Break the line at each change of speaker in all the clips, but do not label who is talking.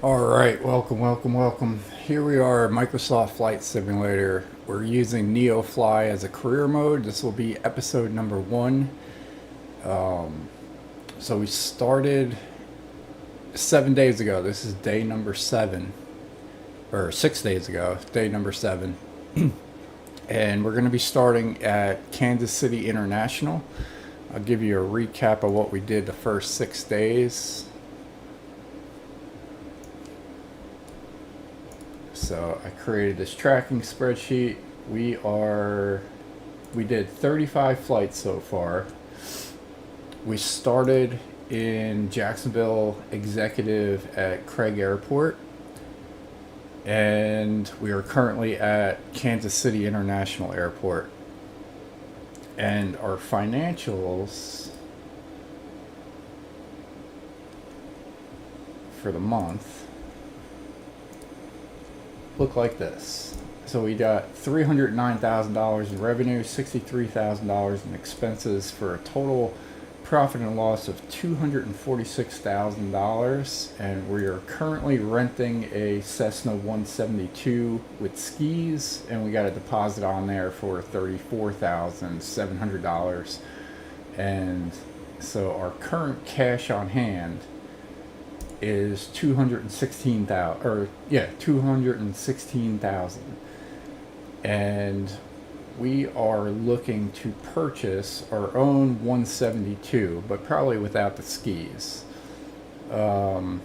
Alright, welcome. Here we are, Microsoft Flight Simulator. We're using NeoFly as a career mode. This will be episode number 1. So we started 7 days ago. This is day number 7. Or 6 days ago, day number 7. And we're going to be starting at Kansas City International. I'll give you a recap of what we did the first 6 days. So I created this tracking spreadsheet. We did 35 flights so far. We started in Jacksonville Executive at Craig Airport. And we are currently at Kansas City International Airport. And our financials for the month look like this. So we got $309,000 in revenue, $63,000 in expenses, for a total profit and loss of $246,000. And we are currently renting a Cessna 172 with skis, and we got a deposit on there for $34,700. And so our current cash on hand is 216,000, and we are looking to purchase our own 172, but probably without the skis. So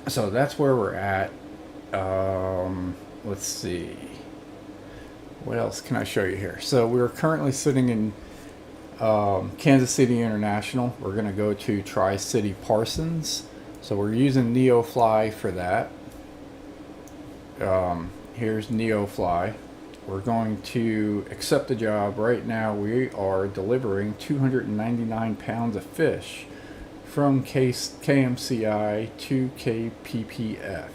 that's where we're at. Let's see, what else can I show you here? So we're currently sitting in Kansas City International. We're going to go to Tri-City Parsons. So we're using NeoFly for that. Here's NeoFly. We're going to accept the job. Right now we are delivering 299 pounds of fish from KMCI to KPPF.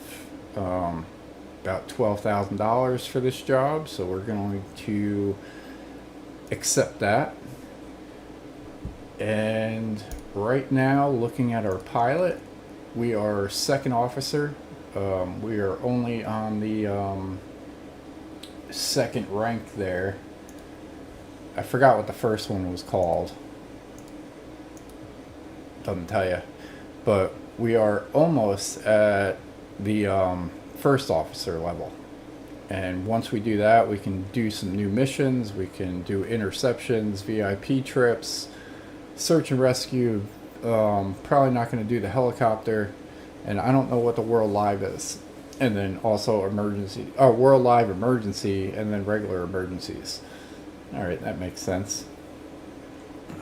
About $12,000 for this job. So we're going to accept that. And right now, looking at our pilot, we are second officer. We are only on the second rank there. I forgot what the first one was called. Doesn't tell you. But we are almost at the first officer level. And once we do that, we can do some new missions. We can do interceptions, VIP trips, search and rescue. Probably not going to do the helicopter, and I don't know what the World Live is. And then also World Live emergency, and then regular emergencies. All right, that makes sense.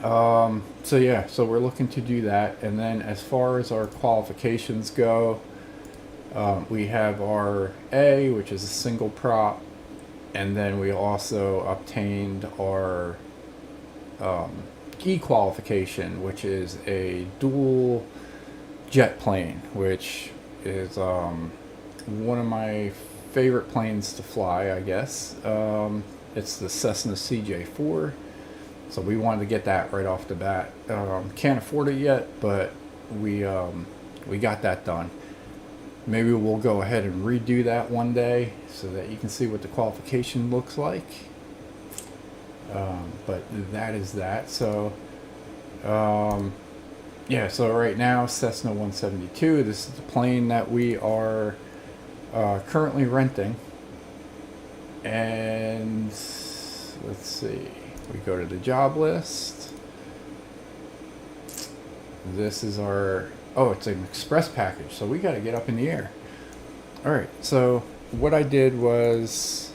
So we're looking to do that. And then as far as our qualifications go, we have our A, which is a single prop, and then we also obtained our E qualification, which is a dual jet plane, which is one of my favorite planes to fly, I guess. It's the Cessna CJ4, so we wanted to get that right off the bat. Can't afford it yet, but we got that done. Maybe we'll go ahead and redo that one day so that you can see what the qualification looks like. But that is that. So so right now, Cessna 172, this is the plane that we are currently renting. And let's see, we go to the job list. This is our, it's an express package, so we got to get up in the air. All right, so what I did was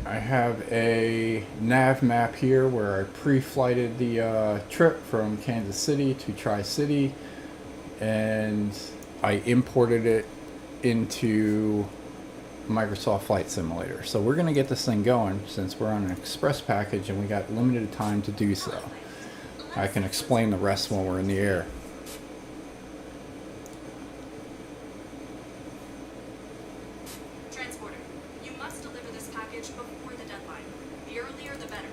I have a nav map here where I pre-flighted the trip from Kansas City to Tri-City, and I imported it into Microsoft Flight Simulator. So we're going to get this thing going since we're on an express package and we got limited time to do so. I can explain the rest when we're in the air.
Transporter, you must deliver this package before the deadline. The earlier, the better.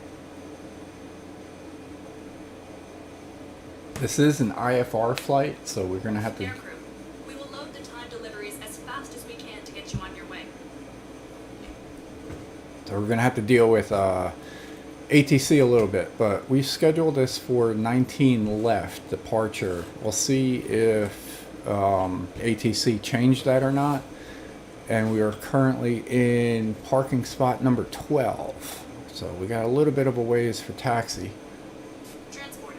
This is an IFR flight, so we're going to have to...
Aircrew, we will load the time deliveries as fast as we can to get you on your way.
So we're going to have to deal with ATC a little bit, but we scheduled this for 19 left departure. We'll see if ATC changed that or not. And we are currently in parking spot number 12. So we got a little bit of a ways for taxi.
Transporter,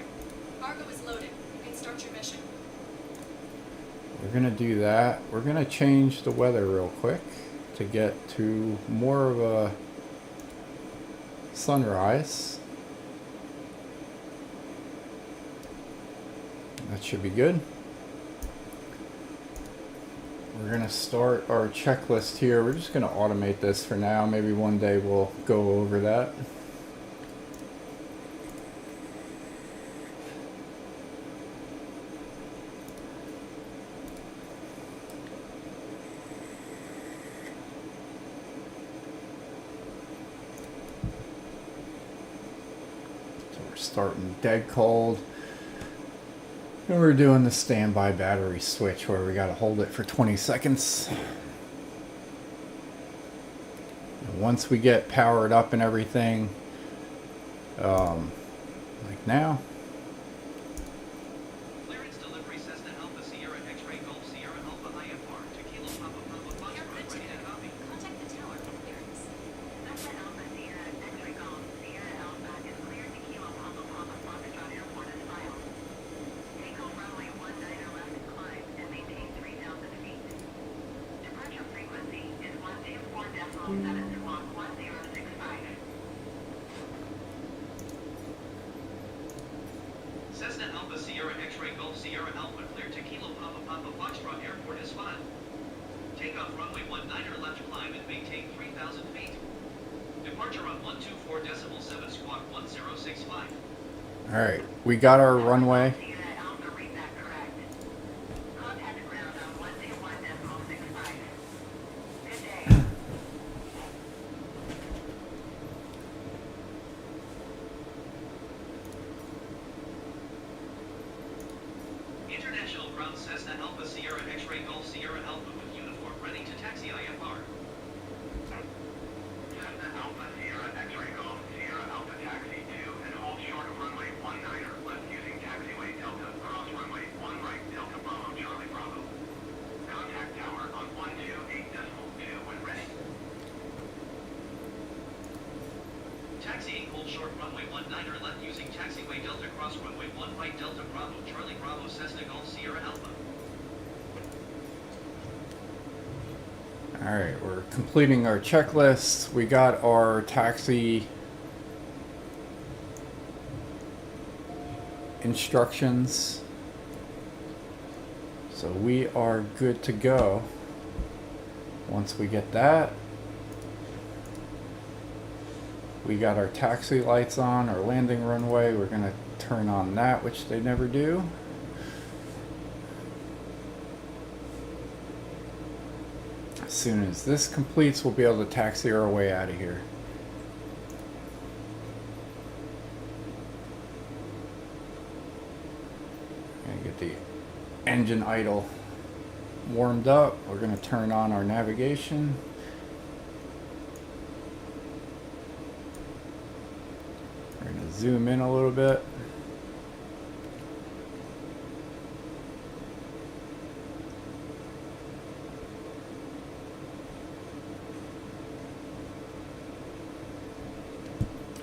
cargo is loaded. You can start your mission.
We're going to do that. We're going to change the weather real quick to get to more of a sunrise. That should be good. We're going to start our checklist here. We're just going to automate this for now. Maybe one day we'll go over that. So we're starting dead cold. And we're doing the standby battery switch where we got to hold it for 20 seconds. And once we get powered up and everything, like now.
Clearance delivery Cessna Alpha Sierra X-Ray Golf Sierra Alpha IFR to Kilo Papa Papa Foxtrot ready to copy.
Contact the tower for clearance.
Cessna Alpha Sierra X-Ray Golf Sierra Alpha is cleared to Kilo Papa Papa Foxtrot Airport as filed. Takeoff runway 19 left climb and maintain 3,000 feet. Departure frequency is 124.7 squawk 1065.
Cessna Alpha Sierra X-Ray Golf Sierra Alpha cleared to Kilo Papa Papa Foxtrot Airport as filed. Takeoff runway 19 left climb and maintain 3,000 feet. Departure on 124.7 squawk 1065.
All right, we got our runway.
Sierra Alpha read that correct. Contact ground on 121.65. Good day.
International ground Cessna Alpha Sierra X-Ray Golf Sierra Alpha with uniform ready to taxi IFR.
Cessna Alpha Sierra X-Ray Golf Sierra Alpha taxi 2 and hold short of runway 19 left using taxiway Delta cross runway 1 right Delta Bravo Charlie Bravo. Contact tower on 128.2 when ready.
Taxiing hold short runway 19 left using taxiway Delta cross runway 1 right Delta Bravo Charlie Bravo Cessna Golf Sierra Alpha.
All right, we're completing our checklist. We got our taxi instructions. So we are good to go. Once we get that, we got our taxi lights on, our landing runway. We're going to turn on that, which they never do. As soon as this completes, we'll be able to taxi our way out of here. Gonna get the engine idle warmed up. We're gonna turn on our navigation. We're gonna zoom in a little bit.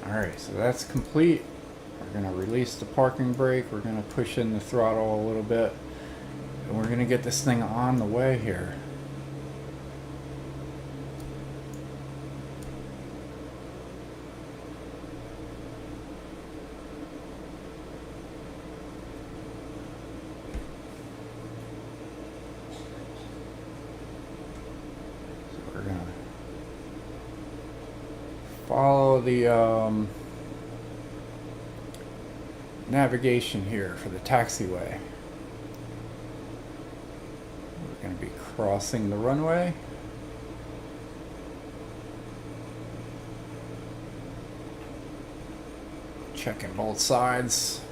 Alright, so that's complete. We're going to release the parking brake. We're going to push in the throttle a little bit. And we're going to get this thing on the way here. So we're going to follow the navigation here for the taxiway. We're going to be crossing the runway. Checking both sides.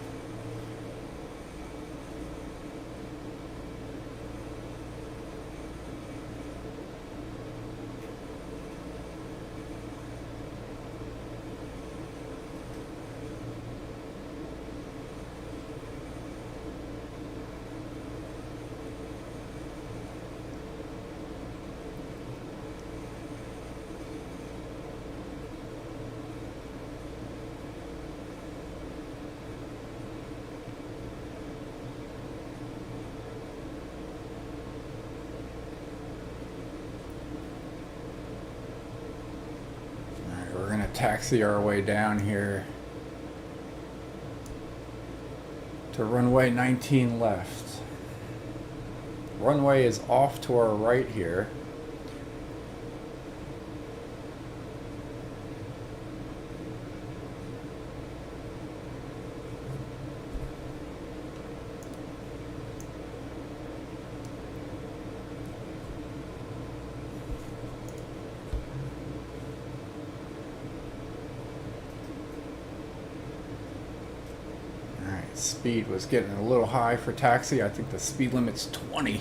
taxi our way down here to runway 19 left. Runway is off to our right here. Speed was getting a little high for taxi. I think the speed limit's 20.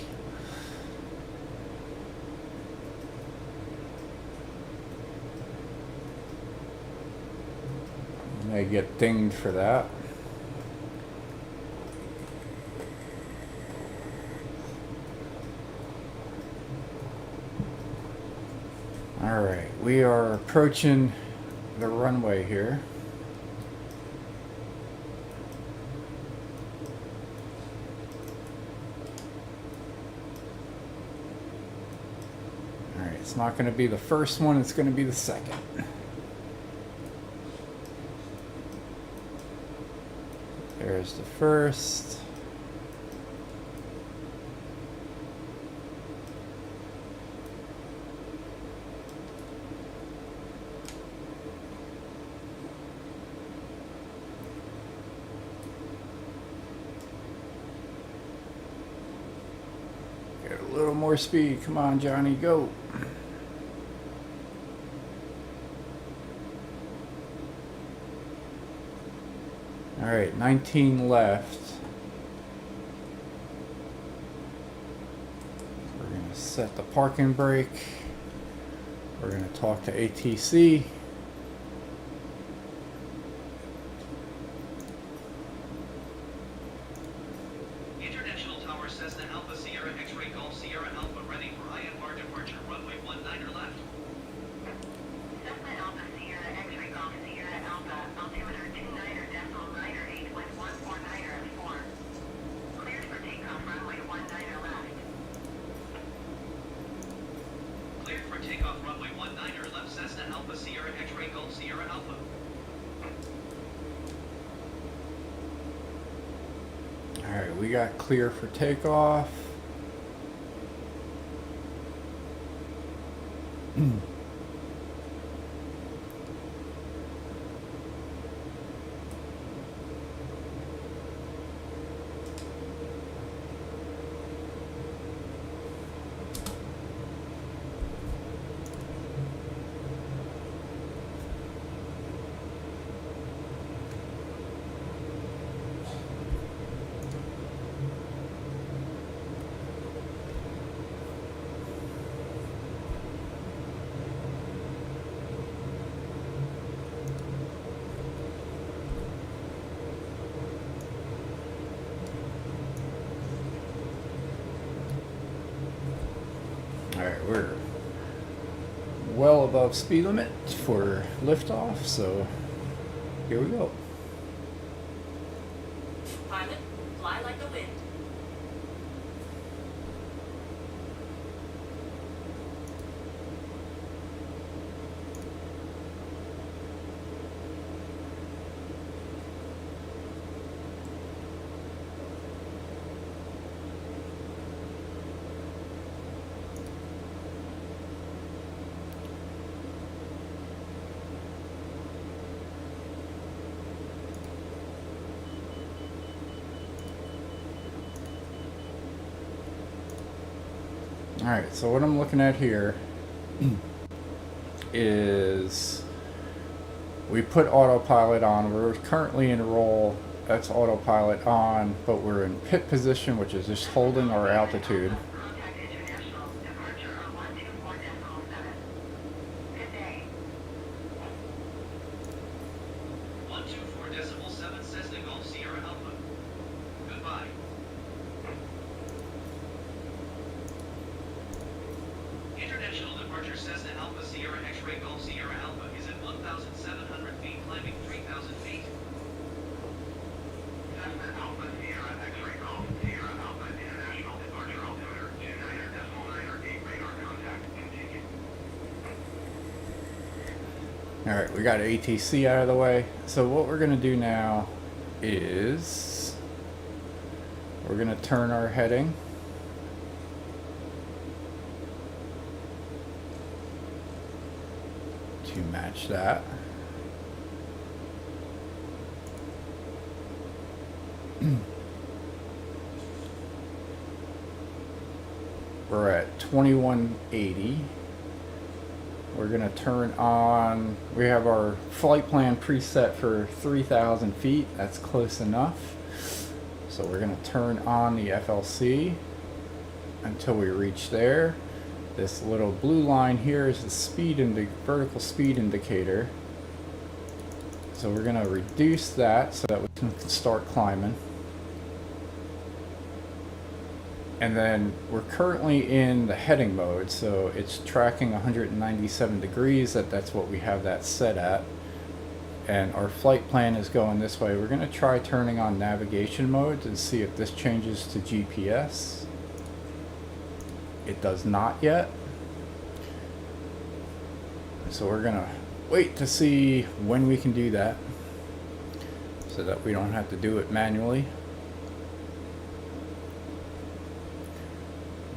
May get dinged for that. All right, we are approaching the runway here. It's not going to be the first one, it's going to be the second. There's the first. Get a little more speed. Come on, Johnny, go. All right, 19 left. We're going to set the parking brake. We're going to talk to ATC.
International Tower Cessna Alpha Sierra X-Ray Golf Sierra Alpha ready for IFR departure runway 19 left.
Cessna Alpha Sierra X-Ray Golf Sierra Alpha, altimeter 29.8 with 149er at 4. Cleared for takeoff runway 19 left.
Cleared for takeoff runway 19 left. Cessna Alpha Sierra X-Ray Golf Sierra Alpha.
All right, we got clear for takeoff. Alright, we're well above speed limit for liftoff, so here we go.
Pilot, fly like the wind.
Alright, so what I'm looking at here is we put autopilot on. We're currently in roll. That's autopilot on, but we're in pit position, which is just holding our altitude.
Contact International, departure on 124.7. Good day.
124.7 Cessna Golf Sierra Alpha. Goodbye. International departure Cessna Alpha Sierra X-Ray Golf Sierra Alpha is at 1,700 feet, climbing 3,000 feet. Cessna Alpha Sierra X-Ray Golf Sierra Alpha International departure altimeter 29.9 or 8 radar contact. Continue.
Alright, we got ATC out of the way. So what we're going to do now is we're going to turn our heading to match that. We're at 2180. We're going to turn on, we have our flight plan preset for 3,000 feet. That's close enough. So we're going to turn on the FLC until we reach there. This little blue line here is the speed vertical speed indicator. So we're going to reduce that so that we can start climbing. And then we're currently in the heading mode, so it's tracking 197 degrees. That's what we have that set at. And our flight plan is going this way. We're going to try turning on navigation mode to see if this changes to GPS. It does not yet. So we're going to wait to see when we can do that so that we don't have to do it manually.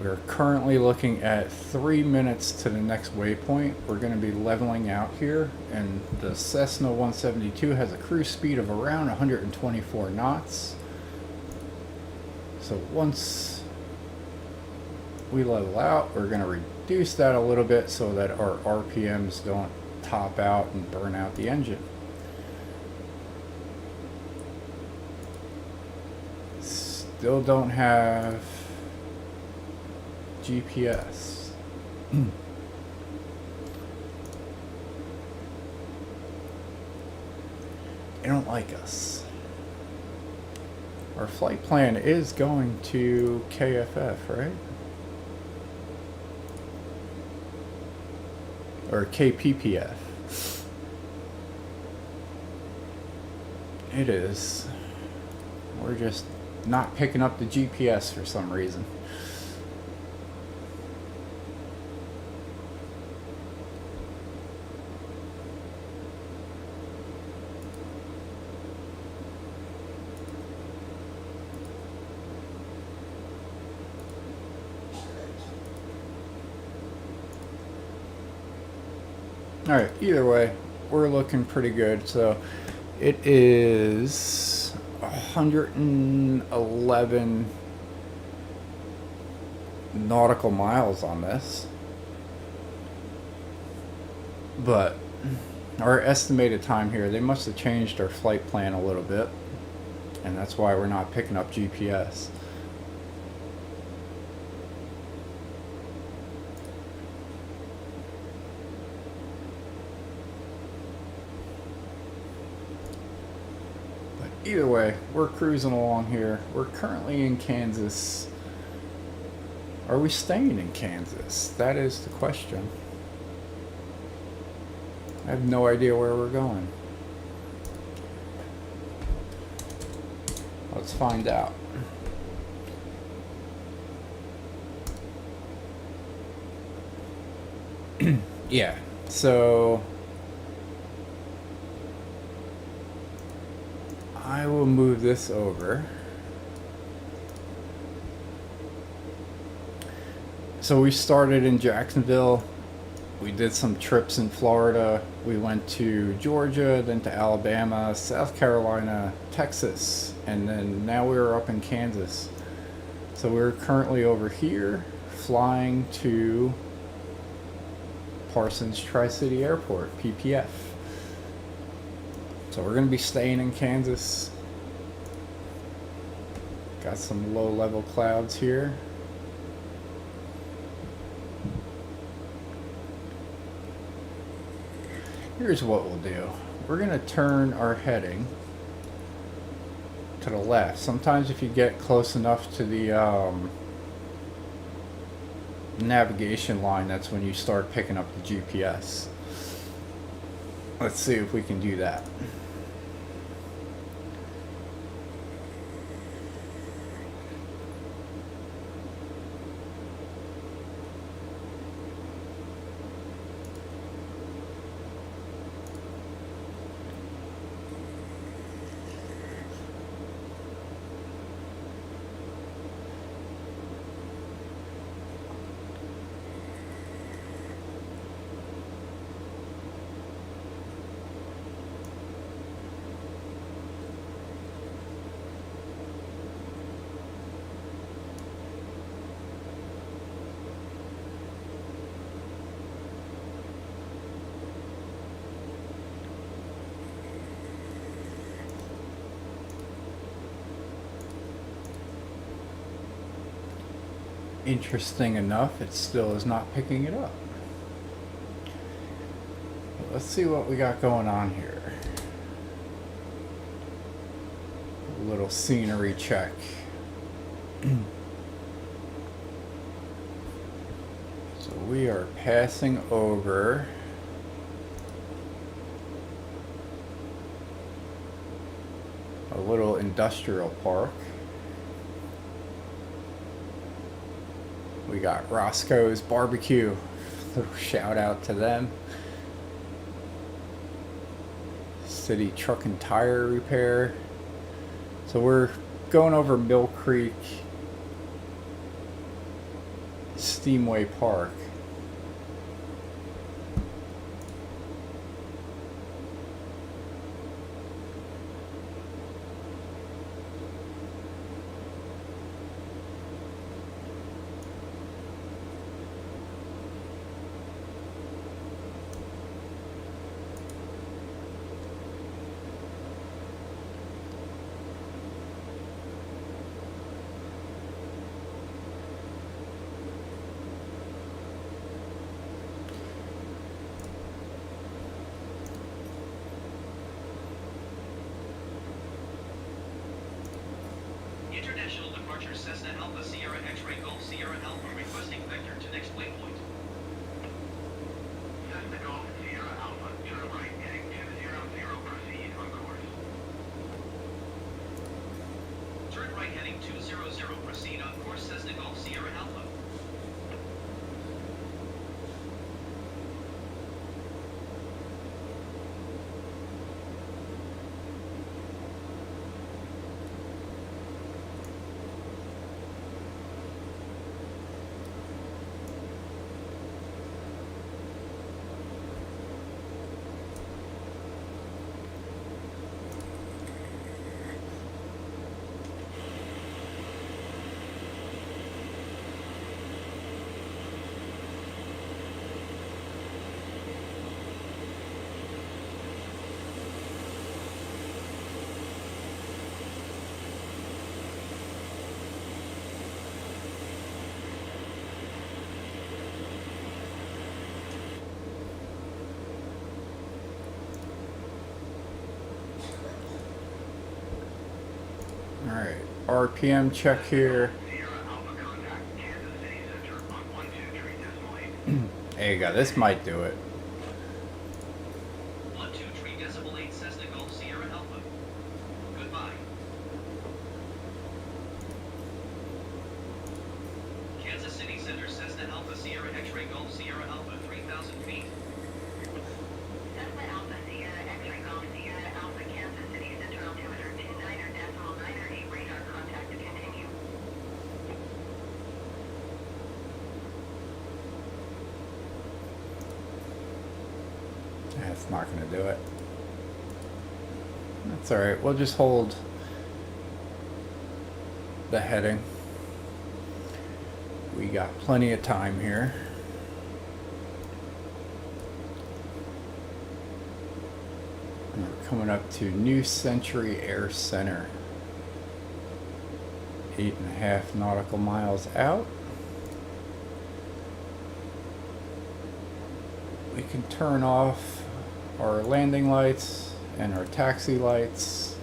We're currently looking at 3 minutes to the next waypoint. We're going to be leveling out here, and the Cessna 172 has a cruise speed of around 124 knots. So once we level out, we're going to reduce that a little bit so that our RPMs don't top out and burn out the engine. Still don't have GPS. They don't like us. Our flight plan is going to KFF, right? Or KPPF. It is. We're just not picking up the GPS for some reason. Alright, either way, we're looking pretty good. So it is 111 nautical miles on this. But our estimated time here, they must have changed our flight plan a little bit. And that's why we're not picking up GPS. Either way, we're cruising along here. We're currently in Kansas. Are we staying in Kansas? That is the question. I have no idea where we're going. Let's find out. Yeah, so I will move this over. So we started in Jacksonville. We did some trips in Florida. We went to Georgia, then to Alabama, South Carolina, Texas, and then now we're up in Kansas. So we're currently over here flying to Parsons Tri-City Airport, PPF. So we're going to be staying in Kansas. Got some low-level clouds here. Here's what we'll do. We're going to turn our heading to the left. Sometimes if you get close enough to the navigation line, that's when you start picking up the GPS. Let's see if we can do that. interesting enough, it still is not picking it up. Let's see what we got going on here. A little scenery check. So we are passing over a little industrial park. We got Roscoe's Barbecue. Little shout out to them. City Truck and Tire Repair. So we're going over Mill Creek Steamway Park.
International departure Cessna Alpha Sierra X-Ray Golf Sierra Alpha requesting vector to next waypoint.
Cessna Golf Sierra Alpha, turn right, heading 200, proceed on course.
Turn right heading 200, proceed on course Cessna Golf Sierra Alpha.
Alright, RPM check here.
Sierra Alpha contact, Kansas City Center on 123.8.
There you go, this might do it.
123.8 Cessna Golf Sierra Alpha. Goodbye. Kansas City Center Cessna Alpha Sierra X-Ray Golf Sierra Alpha 3,000 feet.
Cessna Alpha Sierra X-Ray Golf Sierra Alpha Kansas City Center altimeter 29.98 radar contact to continue.
That's not going to do it. That's alright, we'll just hold the heading. We got plenty of time here. And we're coming up to New Century Air Center. 8.5 nautical miles out. We can turn off our landing lights and our taxi lights.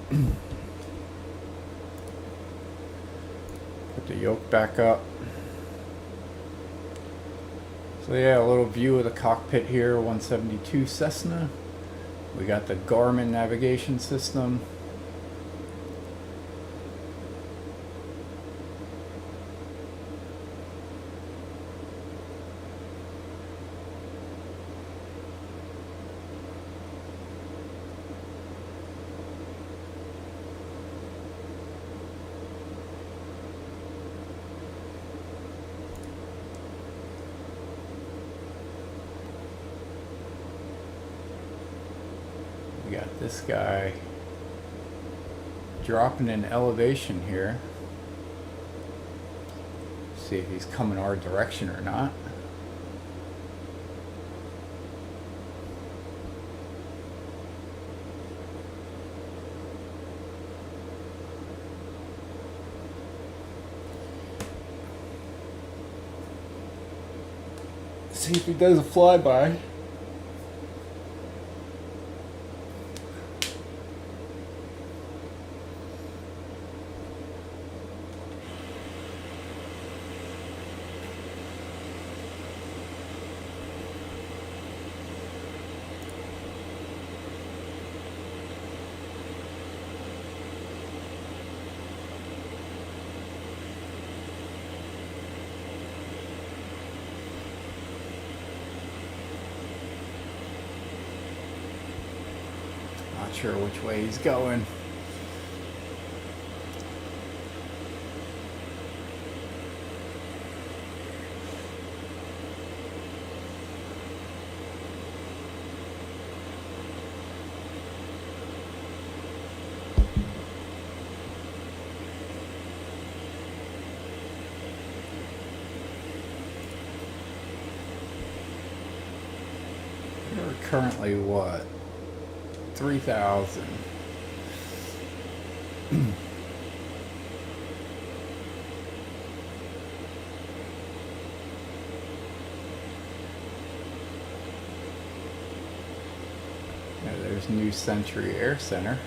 Put the yoke back up. So yeah, a little view of the cockpit here, 172 Cessna. We got the Garmin navigation system. We got this guy dropping in elevation here. See if he's coming our direction or not. See if he does a flyby. Not sure which way he's going. We're currently what? 3,000. Yeah, there's New Century Air Center.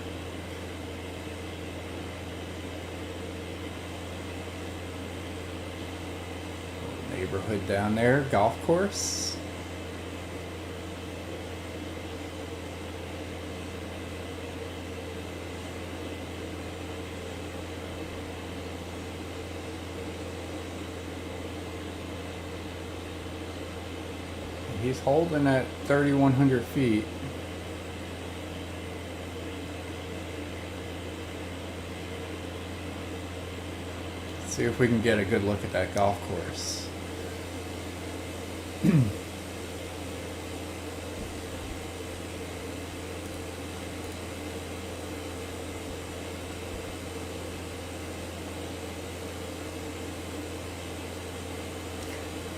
Neighborhood down there, golf course. He's holding at 3,100 feet. Let's see if we can get a good look at that golf course.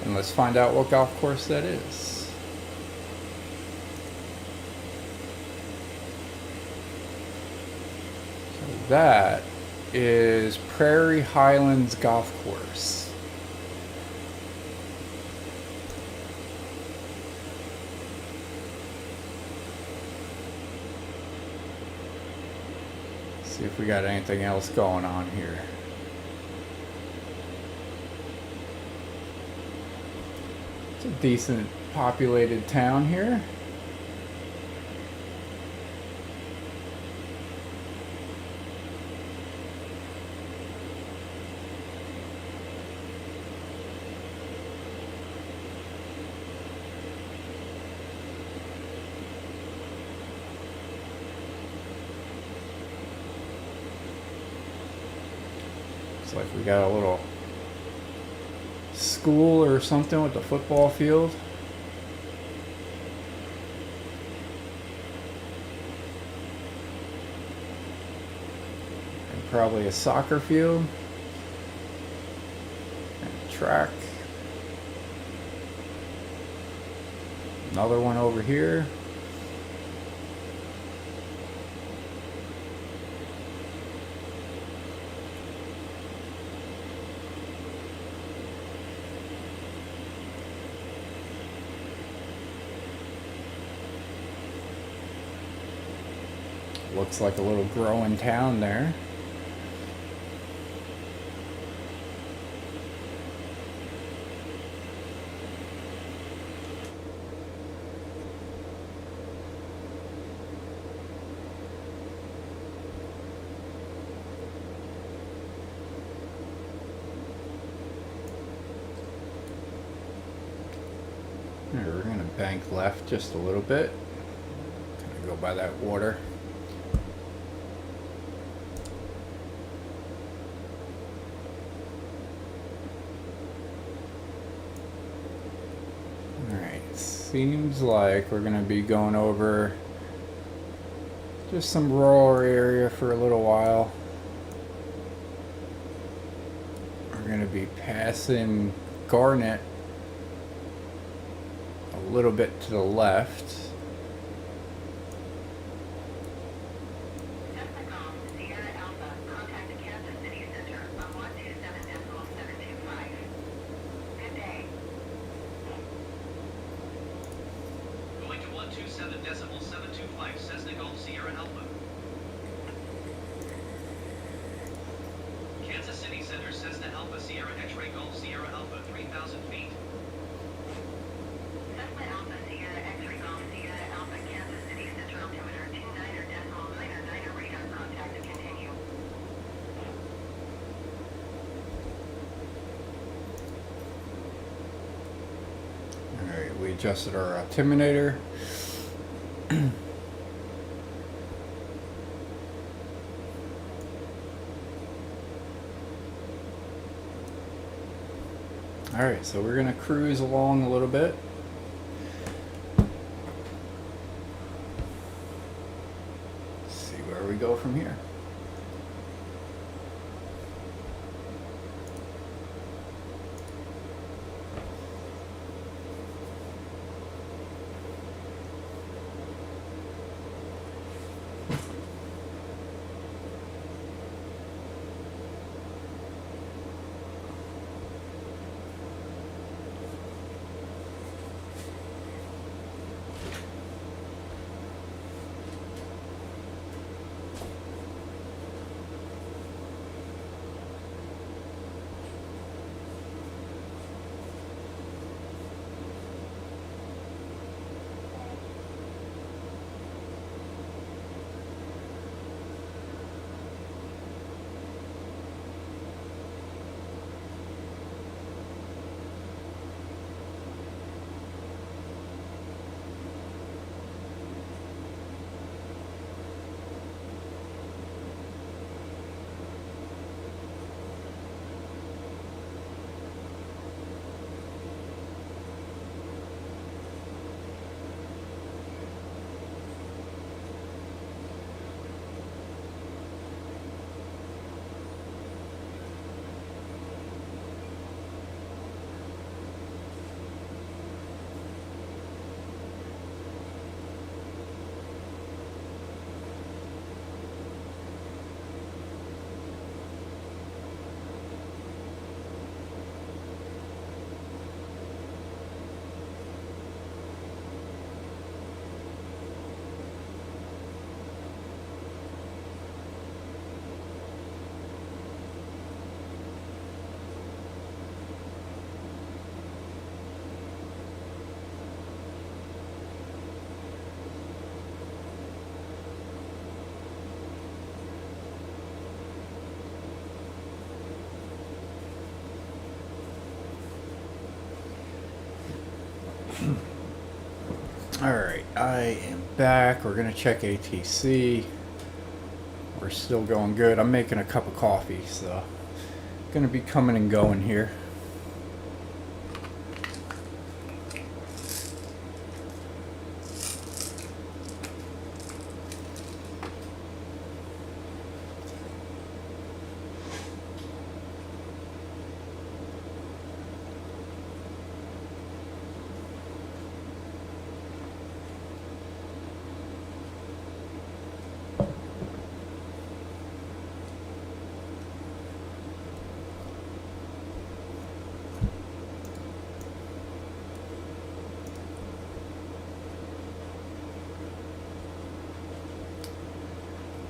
And let's find out what golf course that is. So that is Prairie Highlands Golf Course. See if we got anything else going on here. It's a decent populated town here. Looks like we got a little school or something with the football field. And probably a soccer field. And a track. Another one over here. Looks like a little growing town there. Alright, we're gonna bank left just a little bit. Gonna go by that water. Seems like we're going to be going over just some rural area for a little while. We're going to be passing Garnet a little bit to the left.
27.725 Cessna Golf Sierra Alpha. Kansas City Center Cessna Alpha Sierra X-Ray Golf Sierra Alpha 3,000 feet.
Cessna Alpha Sierra X-Ray Golf Sierra Alpha Kansas City Center altimeter 29.99 radar contact to continue.
Alright, we adjusted our altimeter. Alright, so we're gonna cruise along a little bit. See where we go from here. Alright, I am back. We're gonna check ATC. We're still going good. I'm making a cup of coffee, so gonna be coming and going here.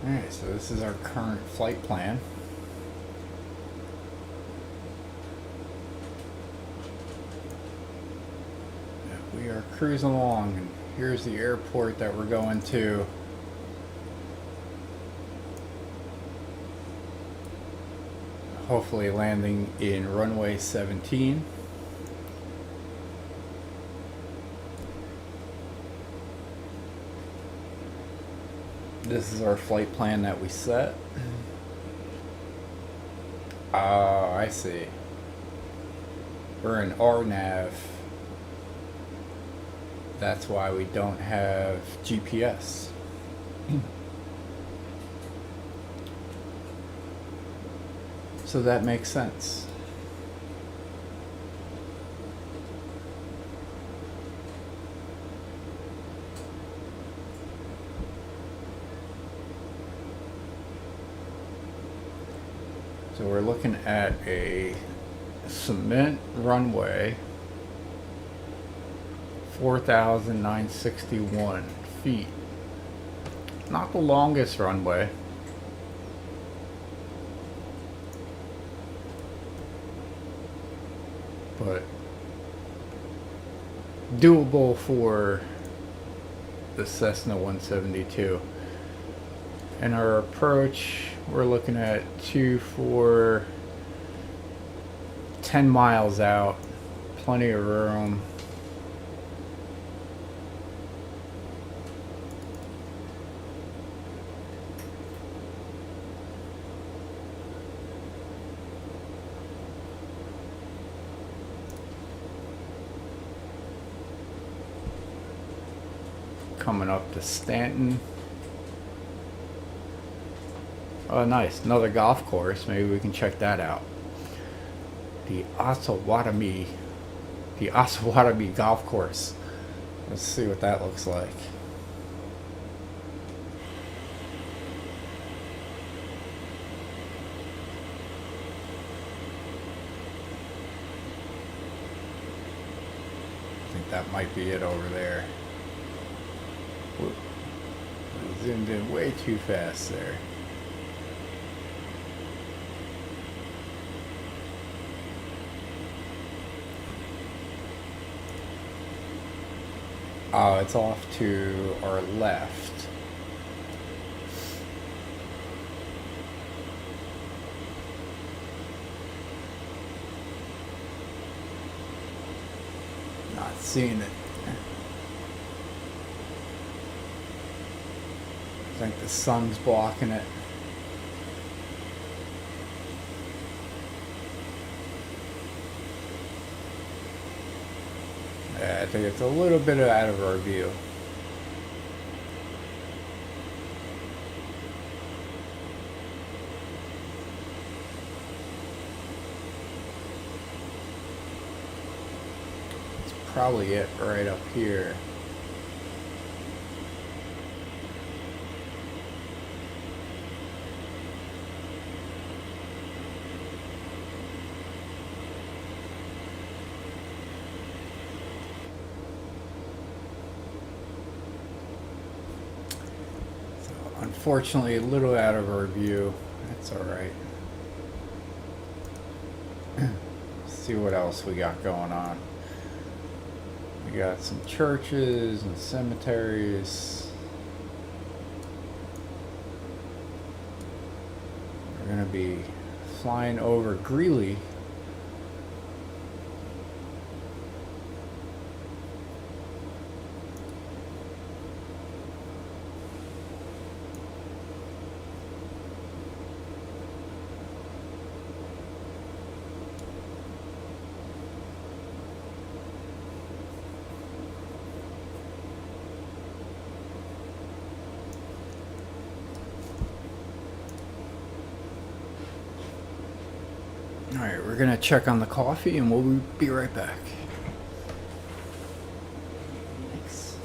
Alright, so this is our current flight plan. We are cruising along, and here's the airport that we're going to. Hopefully landing in runway 17. This is our flight plan that we set. Oh, I see. We're in RNAV. That's why we don't have GPS. So that makes sense. So we're looking at a cement runway 4,961 feet. Not the longest runway. But doable for the Cessna 172. And our approach, we're looking at 10 miles out, plenty of room. Coming up to Stanton. Oh, nice. Another golf course. Maybe we can check that out. The Osawatomie Golf Course. Let's see what that looks like. I think that might be it over there. Whoop. I zoomed in way too fast there. Oh, it's off to our left. Not seeing it. I think the sun's blocking it. Yeah, I think it's a little bit out of our view. It's probably it right up here. Unfortunately, a little out of our view. That's all right. See what else we got going on. We got some churches and cemeteries. We're gonna be flying over Greeley. Alright, we're gonna check on the coffee and we'll be right back. Thanks.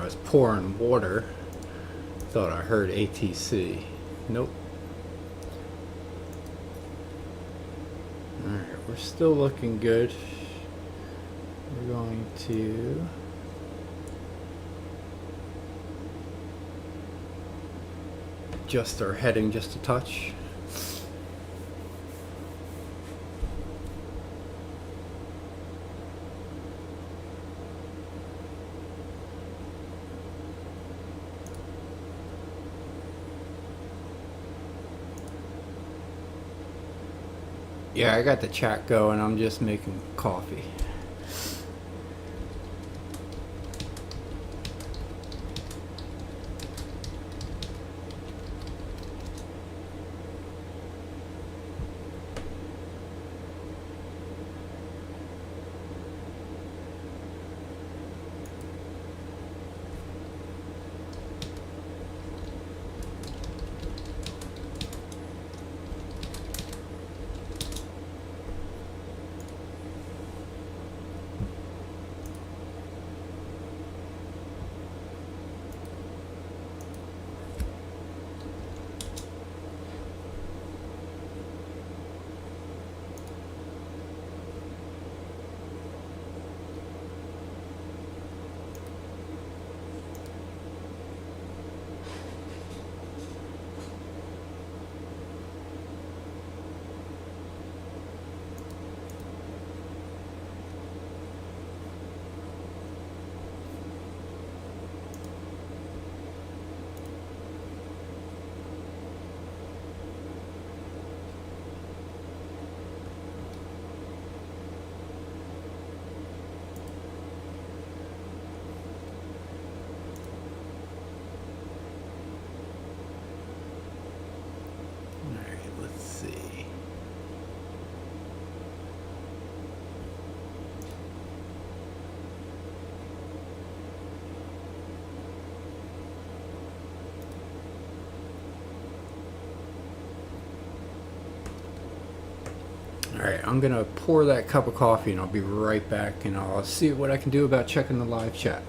was pouring water. Thought I heard ATC. Nope. Alright, we're still looking good. We're going to adjust our heading just a touch. Yeah, I got the chat going. I'm just making coffee. Alright, I'm gonna pour that cup of coffee and I'll be right back, and I'll see what I can do about checking the live chat.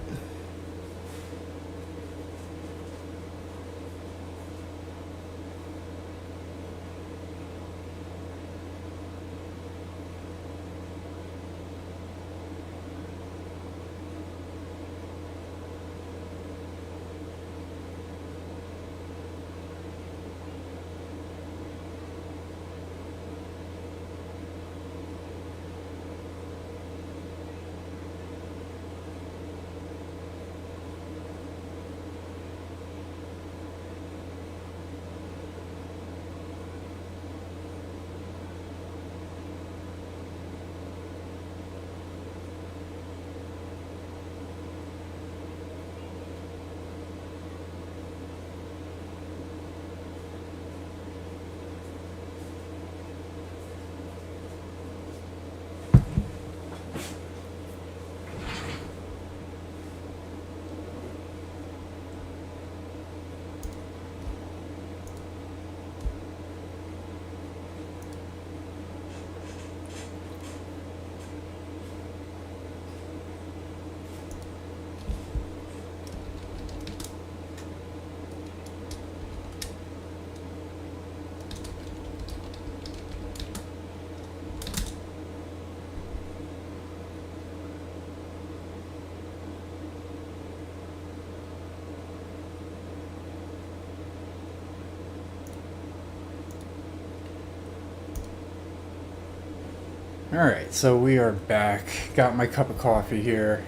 Alright, so we are back. Got my cup of coffee here.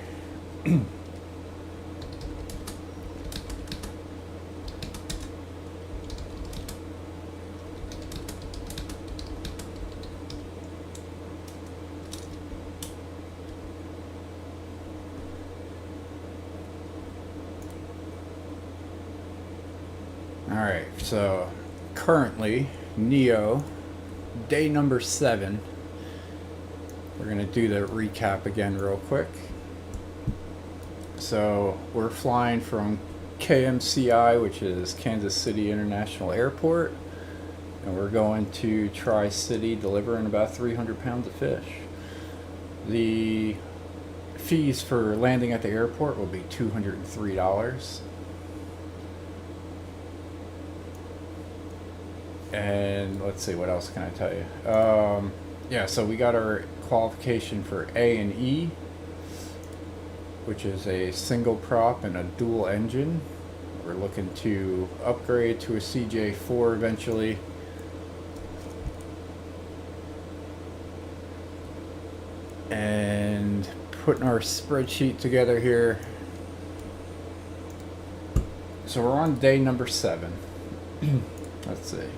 Alright, so currently, Neo, day number 7. We're going to do the recap again real quick. So we're flying from KMCI, which is Kansas City International Airport, and we're going to Tri-City, delivering about 300 pounds of fish. The fees for landing at the airport will be $203. And let's see, what else can I tell you? Yeah, so we got our qualification for A and E, which is a single prop and a dual engine. We're looking to upgrade to a CJ4 eventually. And putting our spreadsheet together here. So we're on day number 7. Let's see.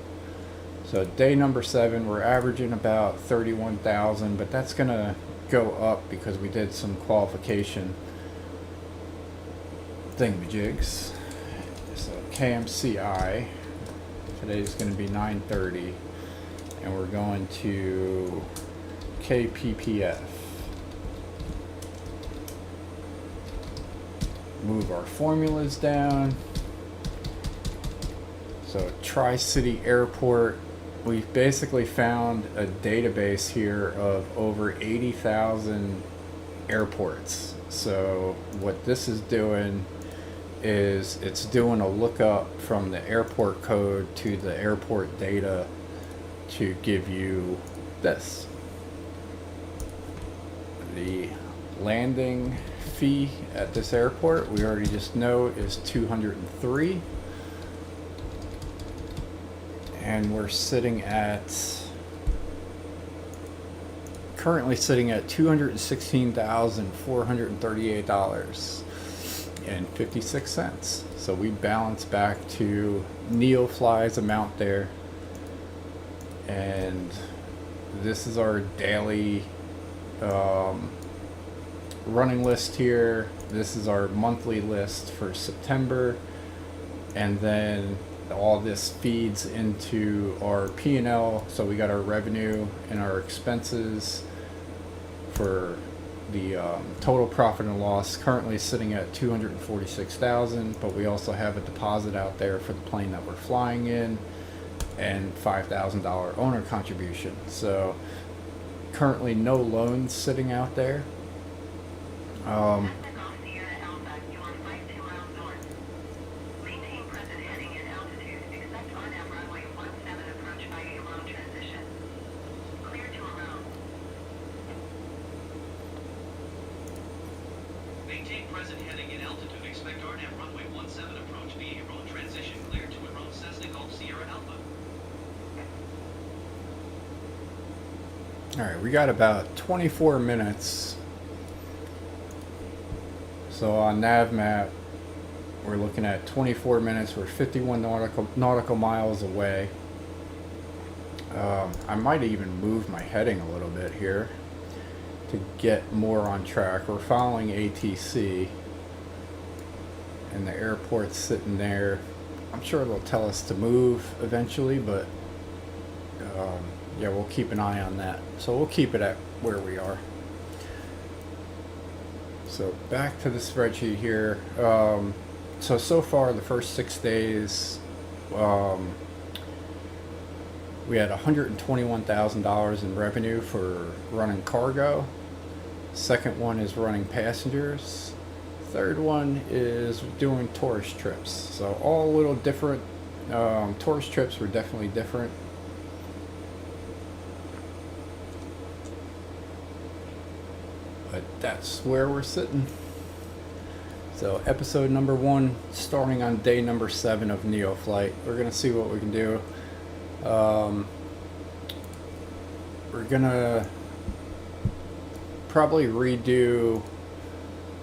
So day number 7, we're averaging about 31,000, but that's gonna go up because we did some qualification thingamajigs. So KMCI, today's gonna be 9:30, and we're going to KPPF. Move our formulas down. So Tri-City Airport, we've basically found a database here of over 80,000 airports. So what this is doing is it's doing a lookup from the airport code to the airport data to give you this. The landing fee at this airport, we already just know, is $203. And we're currently sitting at $216,438.56. So we bounce back to NeoFly's amount there. And this is our daily running list here. This is our monthly list for September. And then all this feeds into our P&L. So we got our revenue and our expenses for the total profit and loss, currently sitting at $246,000, but we also have a deposit out there for the plane that we're flying in and $5,000 owner contribution. So currently no loans sitting out there.
Golf Sierra Alpha, you are flight 2 miles north. Maintain present heading and altitude, except RNAV runway 17 approach by a road transition. Clear to around.
Maintain present heading and altitude. Expect RNAV runway 17 approach via road transition. Clear to and road Cessna Golf Sierra Alpha.
All right, we got about 24 minutes. So on NavMap, we're looking at 24 minutes. We're 51 nautical miles away. I might even move my heading a little bit here to get more on track. We're following ATC, and the airport's sitting there. I'm sure they'll tell us to move eventually, but yeah, we'll keep an eye on that. So we'll keep it at where we are. So back to the spreadsheet here. So far the first 6 days, we had $121,000 in revenue for running cargo. Second one is running passengers. Third one is doing tourist trips. So all a little different. Tourist trips were definitely different. But that's where we're sitting. So episode number 1, starting on day number 7 of NeoFlight. We're gonna see what we can do. We're gonna probably redo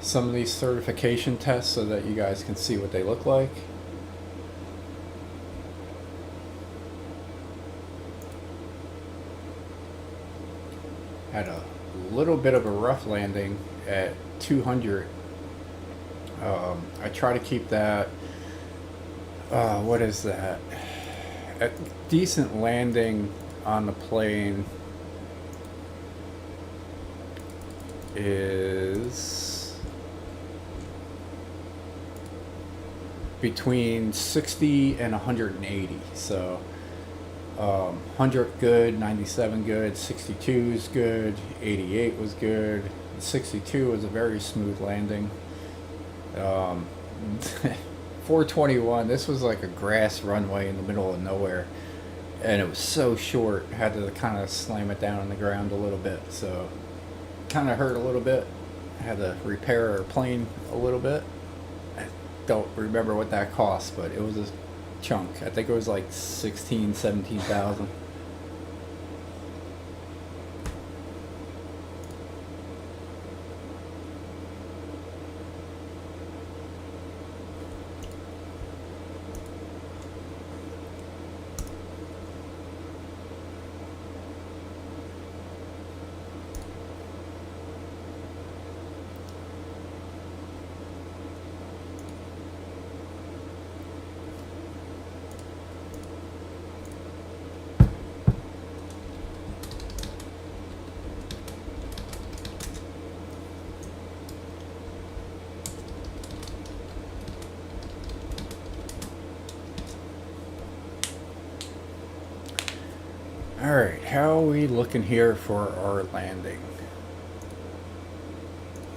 some of these certification tests so that you guys can see what they look like. Had a little bit of a rough landing at 200. I try to keep that, what is that? A decent landing on the plane is between 60 and 180. So 100 good, 97 good, 62 is good, 88 was good, 62 was a very smooth landing. 421, this was like a grass runway in the middle of nowhere, and it was so short, had to kind of slam it down on the ground a little bit, so kind of hurt a little bit. Had to repair our plane a little bit. I don't remember what that cost, but it was a chunk. I think it was like 17,000. Alright, how are we looking here for our landing?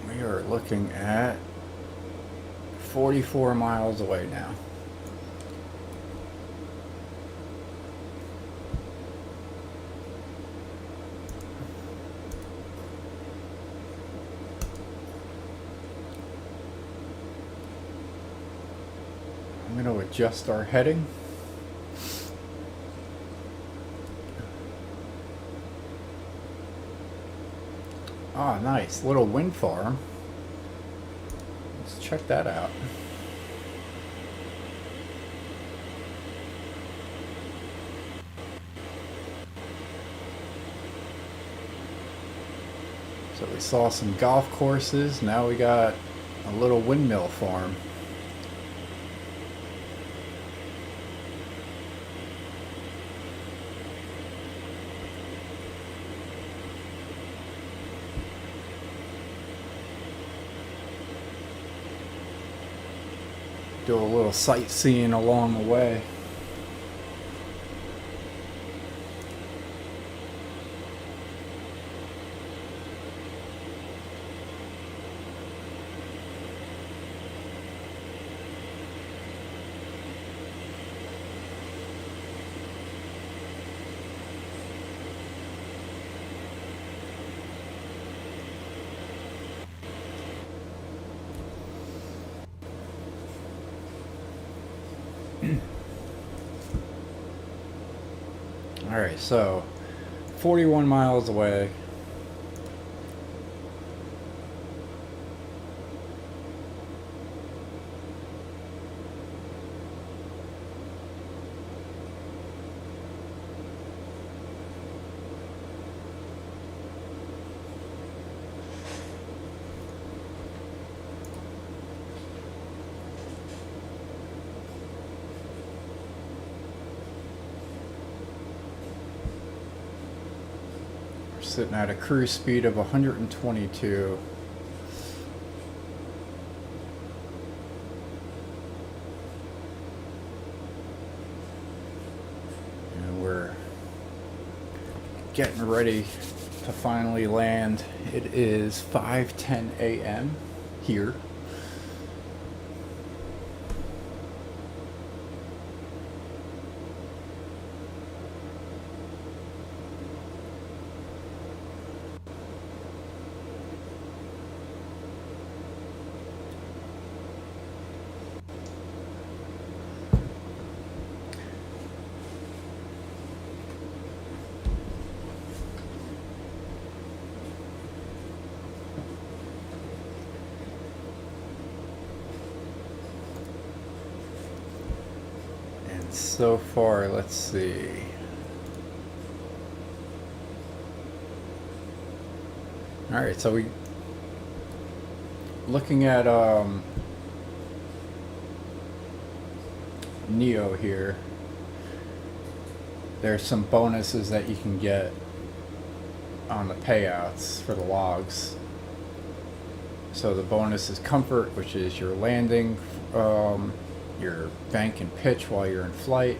We are looking at 44 miles away now. I'm going to adjust our heading. Ah, nice. Little wind farm. Let's check that out. So we saw some golf courses. Now we got a little windmill farm. Do a little sightseeing along the way. Alright, so 41 miles away. Sitting at a cruise speed of 122. And we're getting ready to finally land. It is 5:10 a.m. here. So far, let's see. All right, so we looking at Neo here. There's some bonuses that you can get on the payouts for the logs. So the bonus is comfort, which is your landing, your bank and pitch while you're in flight,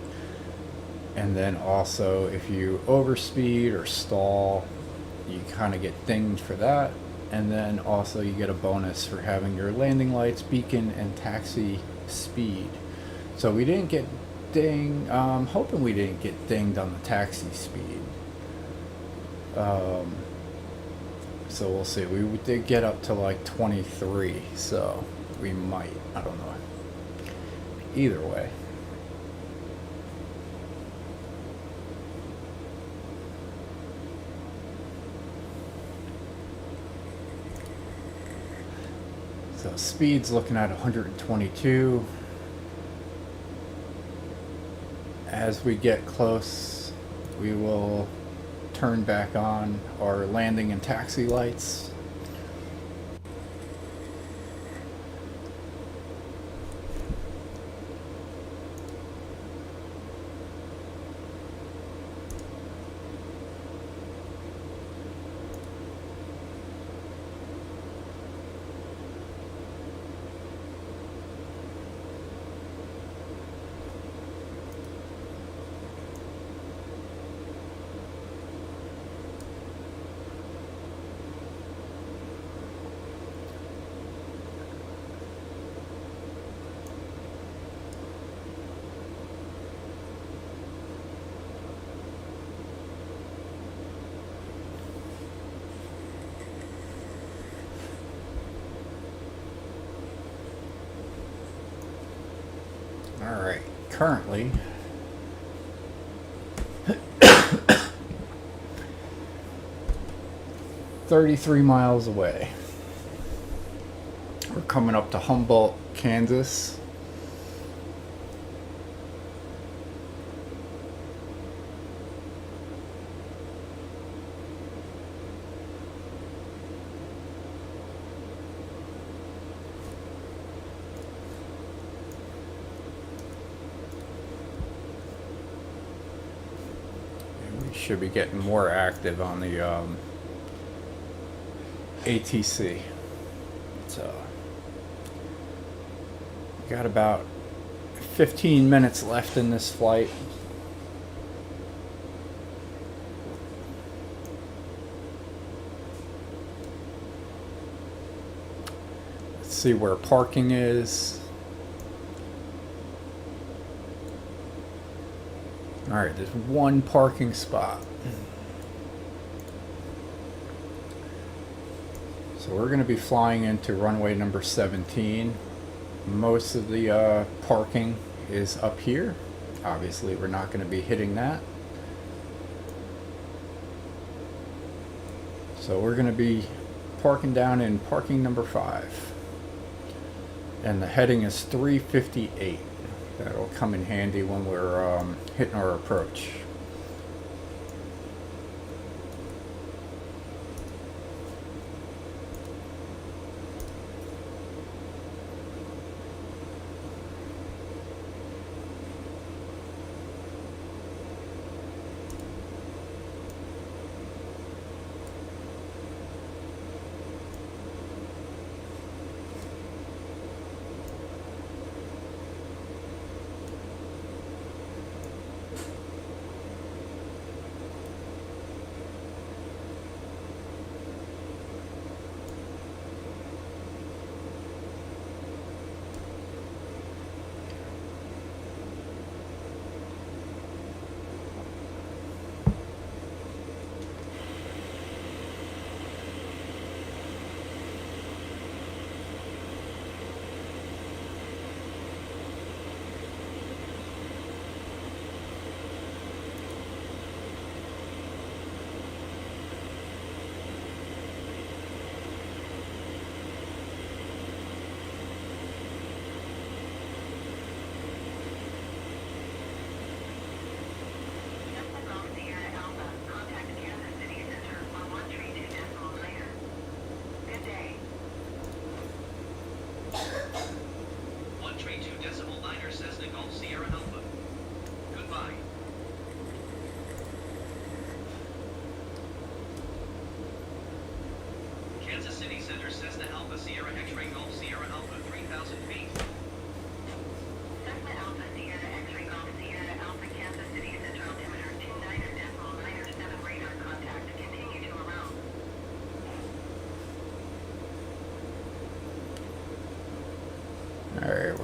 and then also if you overspeed or stall, you kind of get dinged for that. and then also you get a bonus for having your landing lights, beacon, and taxi speed. So we didn't get hoping we didn't get dinged on the taxi speed. So we'll see. We did get up to like 23, so we might. I don't know. Either way. So speed's looking at 122. As we get close, we will turn back on our landing and taxi lights. All right, currently 33 miles away. We're coming up to Humboldt, Kansas. Should be getting more active on the ATC. So got about 15 minutes left in this flight. Let's see where parking is. Alright, there's one parking spot. So we're going to be flying into runway number 17. Most of the parking is up here. Obviously, we're not going to be hitting that. So we're going to be parking down in parking number 5. And the heading is 358. That'll come in handy when we're hitting our approach.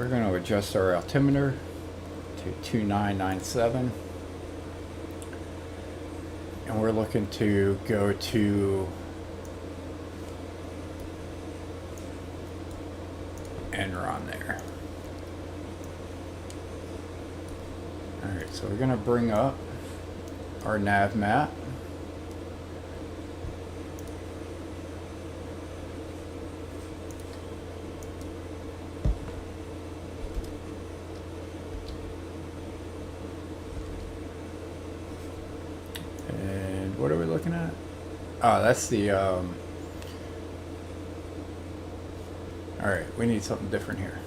we're going to adjust our altimeter to 2997. And we're looking to go to Enron there. Alright, so we're going to bring up our nav map. And what are we looking at? Oh, that's the alright, we need something different here.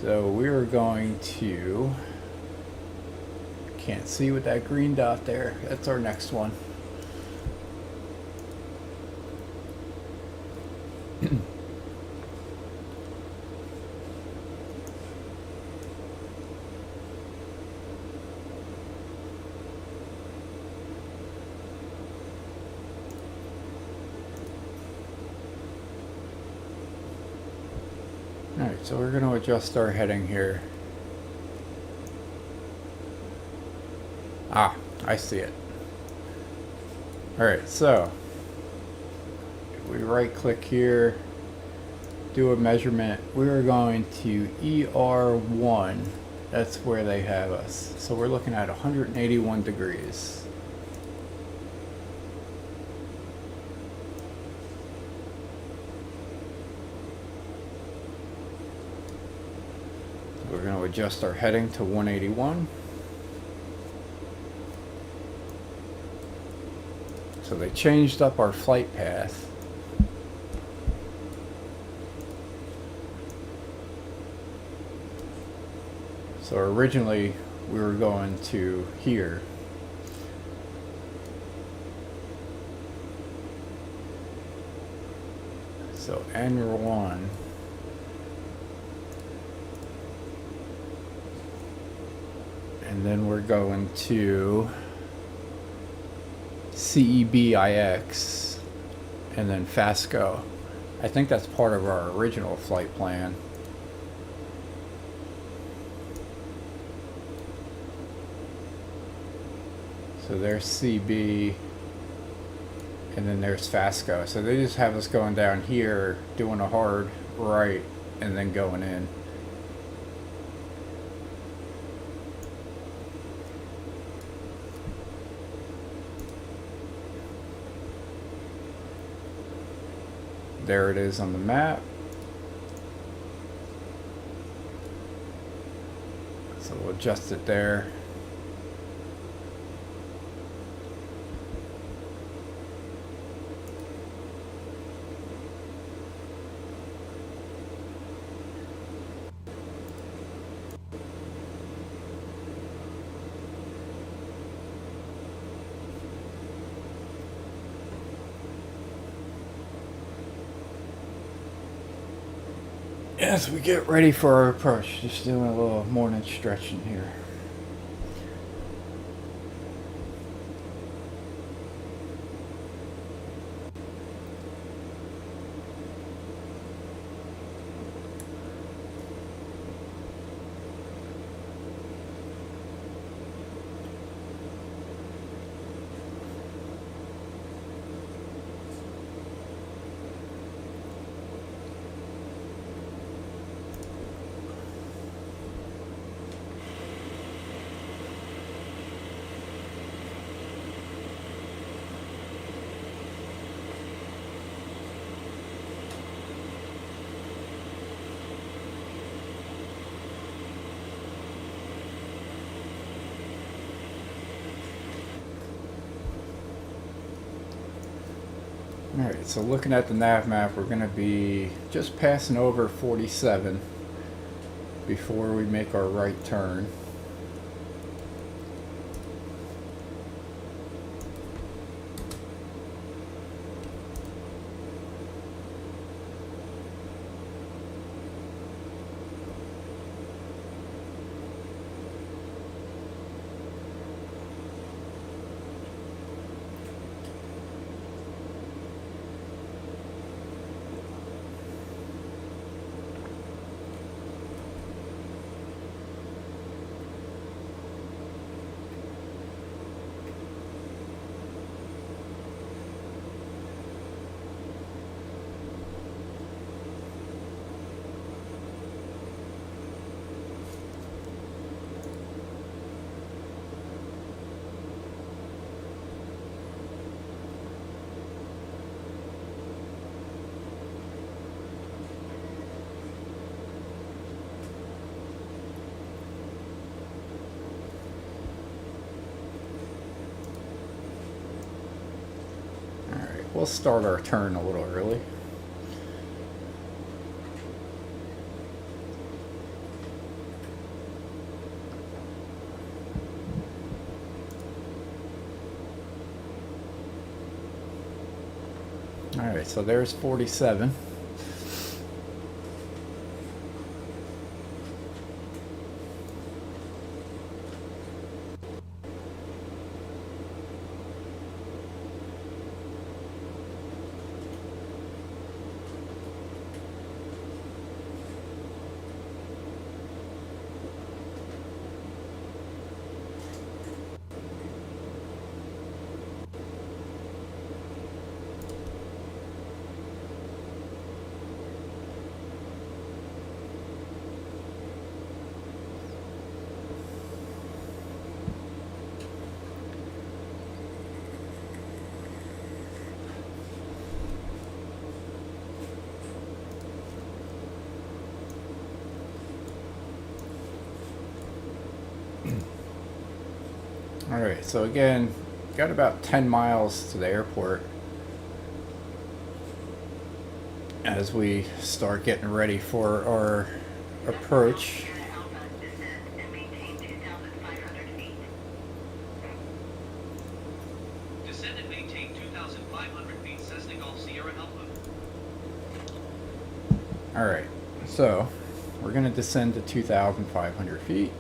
So we are going to, can't see with that green dot there, that's our next one. Alright, so we're going to adjust our heading here. Ah, I see it. Alright, so if we right click here, do a measurement, we're going to ER1, that's where they have us. So we're looking at 181 degrees. We're going to adjust our heading to 181. So they changed up our flight path. So originally we were going to here. So N1. And then we're going to CEBIX and then FASCO. I think that's part of our original flight plan. So there's CB and then there's FASCO. So they just have us going down here, doing a hard right, and then going in. There it is on the map. So we'll adjust it there. As we get ready for our approach, just doing a little morning stretching here. Alright, so looking at the nav map, we're going to be just passing over 47 before we make our right turn. we'll start our turn a little early. Alright, so there's 47. Alright, so again, got about 10 miles to the airport as we start getting ready for our approach.
Sierra Alpha, descend and maintain 2,500 feet.
Descend and maintain 2,500 feet, Cessna Golf Sierra Alpha.
Alright, so we're going to descend to 2,500 feet.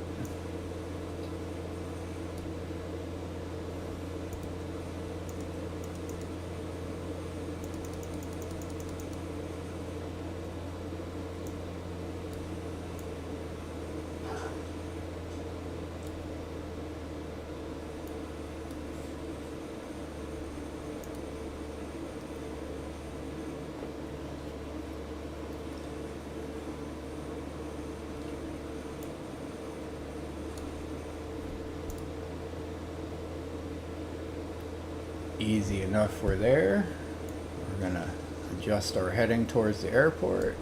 Easy enough, we're there. We're gonna adjust our heading towards the airport.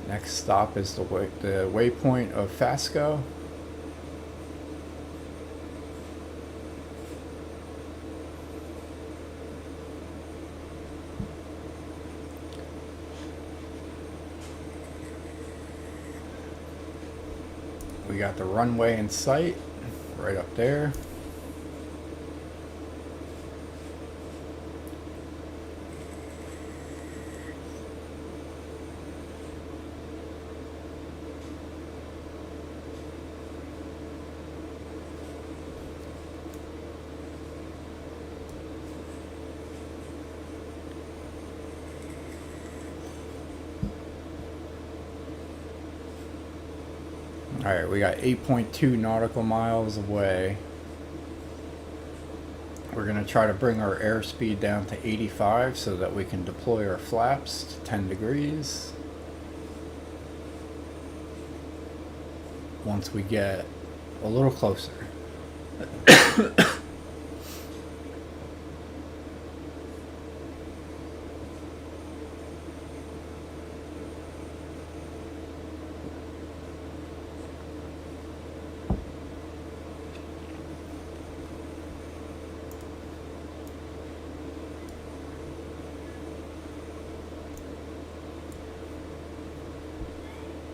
Next stop is the waypoint of Fasco. We got the runway in sight, right up there. Alright, we got 8.2 nautical miles away. We're going to try to bring our airspeed down to 85 so that we can deploy our flaps to 10 degrees. Once we get a little closer.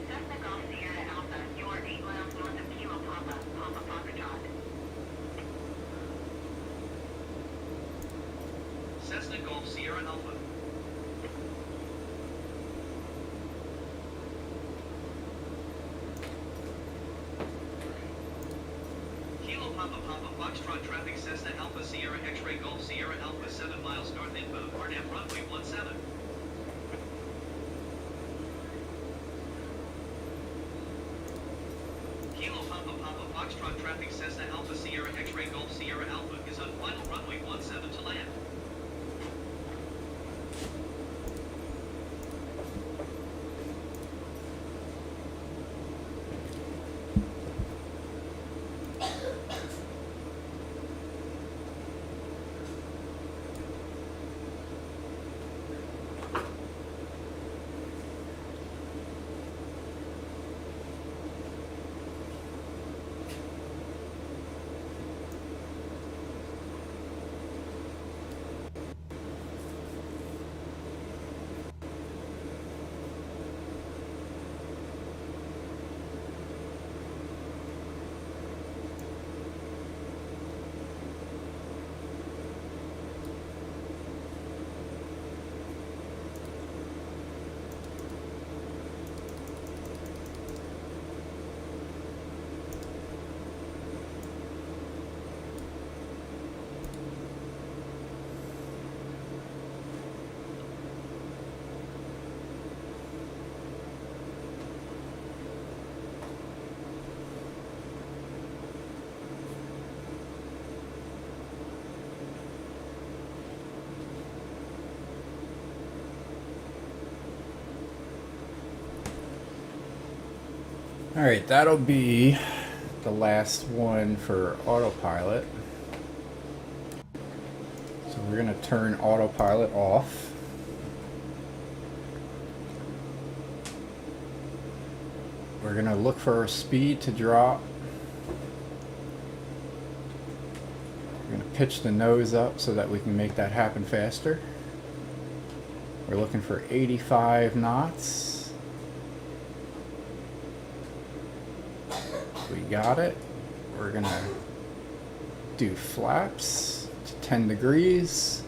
Cessna Golf Sierra Alpha, you are 8 miles north of Kilo Papa, Papa Foxtrot.
Cessna Golf Sierra Alpha. Kilo Papa Papa Foxtrot traffic, Cessna Alpha Sierra X-Ray Golf Sierra Alpha 7 miles north inbound, RNAV runway 17. Kilo Papa Papa Foxtrot traffic, Cessna Alpha Sierra X-Ray Golf Sierra Alpha is on final runway 17 to land.
All right, that'll be the last one for autopilot. So we're going to turn autopilot off. We're going to look for our speed to drop. We're going to pitch the nose up so that we can make that happen faster. We're looking for 85 knots. We got it. We're going to do flaps to 10 degrees.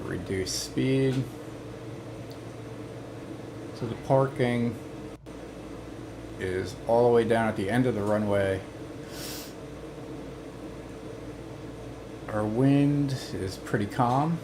Reduce speed. So the parking is all the way down at the end of the runway. Our wind is pretty calm.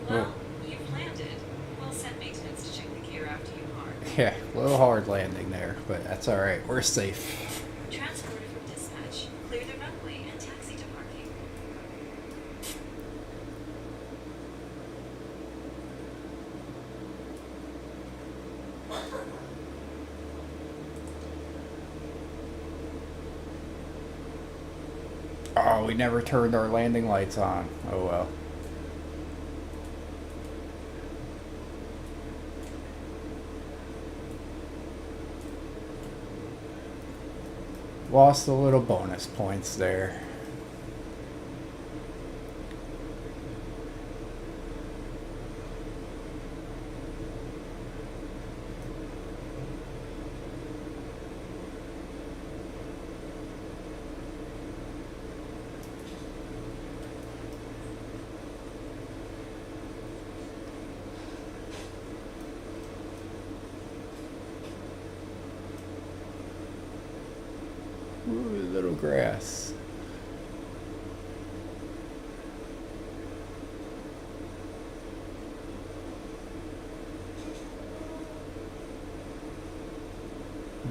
Well, you've landed. We'll send maintenance to check the gear after you park.
Yeah, a little hard landing there, but that's all right. We're safe.
Transported from dispatch. Clear the runway and taxi to parking.
Oh, we never turned our landing lights on. Oh well. Lost a little bonus points there. Ooh, little grass.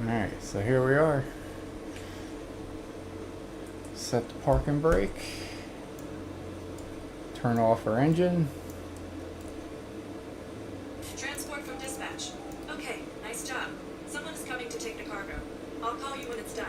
Alright, so here we are. Set the parking brake. Turn off our engine.
Transport from dispatch. Okay, nice job. Someone is coming to take the cargo. I'll call you when it's done.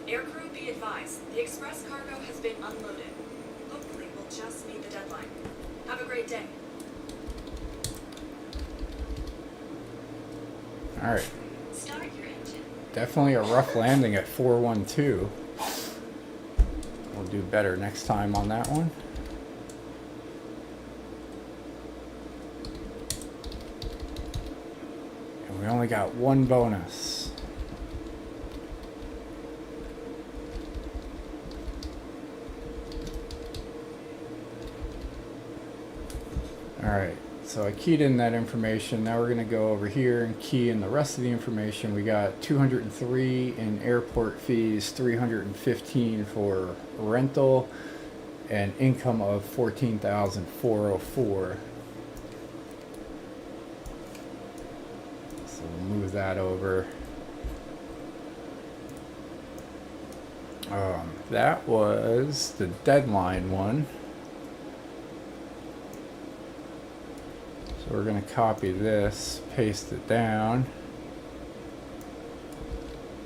Aircrew, be advised. The express cargo has been unloaded. Hopefully, we'll just meet the deadline. Have a great day.
Alright.
Start your engine.
Definitely a rough landing at 412. We'll do better next time on that one. And we only got one bonus. Alright, so I keyed in that information. Now we're going to go over here and key in the rest of the information. We got 203 in airport fees, 315 for rental, and income of 14,404. So we'll move that over. That was the deadline one. So we're going to copy this, paste it down,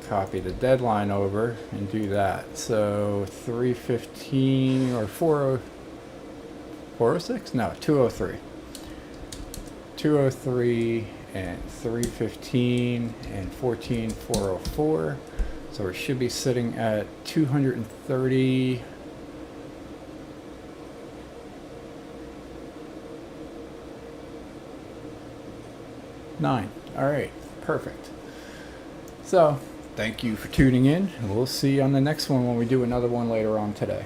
copy the deadline over, and do that. So 315 or 406? No, 203. 203 and 315 and 14404. So we should be sitting at 230. Nine. All right, perfect. So thank you for tuning in, and we'll see you on the next one when we do another one later on today.